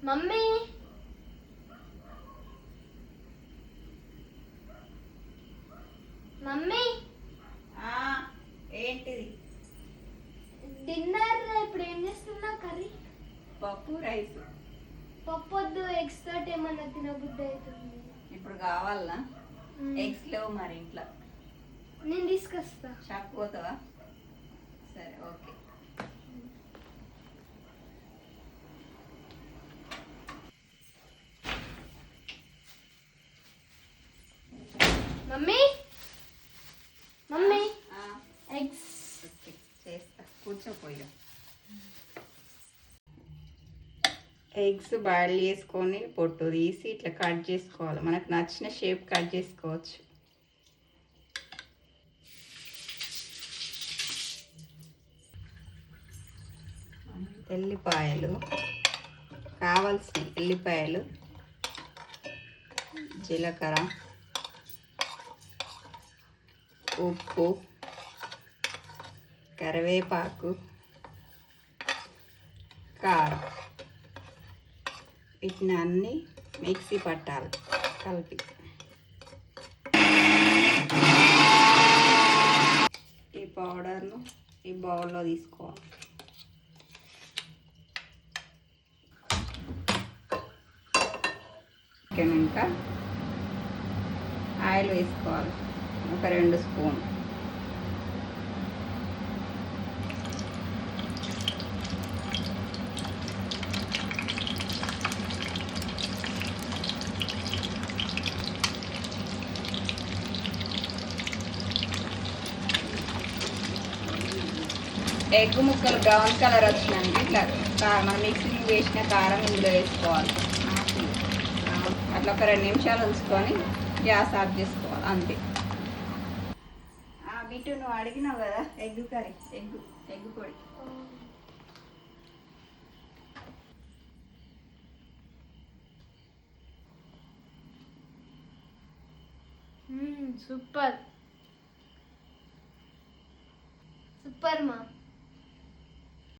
Mummy mummy ఏంటిది? Dinner ఇప్పుడు ఏం చేస్తున్నావు? కర్రీ పప్పు రైస్. పప్పు వద్దు, ఎగ్స్ తోటి ఏమన్నా తినబుద్ధి అవుతుంది. ఇప్పుడు కావాలా? ఎగ్స్ లేవు మరి ఇంట్లో. నేను తీసుకొస్తా. షాప్ పోతావా? సరే ఓకే. మమ్మీ మమ్మీ ఎగ్స్ చేస్తా, కూర్చోపోయా. ఎగ్స్ బాయిల్ చేసుకొని పొట్టు తీసి ఇట్లా కట్ చేసుకోవాలి. మనకు నచ్చిన షేప్ కట్ చేసుకోవచ్చు. ఎల్లిపాయలు కావాల్సిన ఎల్లిపాయలు, జీలకర్ర, ఉప్పు, కరివేపాకు, కారం, వీటిని అన్నీ మిక్సీ పట్టాలి కలిపి. ఈ పౌడర్ను ఈ బౌల్లో తీసుకోవాలి. ఇంకా ఆయిల్ వేసుకోవాలి, ఒక 2 స్పూన్లు. ఎగ్ ముక్కలు బ్రౌన్ కలర్ వచ్చినాక ఇట్లా మనం మిక్సింగ్ వేసిన కారం ఇందులో వేసుకోవాలి. అట్లా ఒక 2 నిమిషాలు ఉంచుకొని గ్యాస్ ఆఫ్ చేసుకోవాలి, అంతే. బిట్టు నువ్వు అడిగినావు కదా ఎగ్ కర్రీ, ఎగ్ పొడి. సూపర్ సూపర్ మా.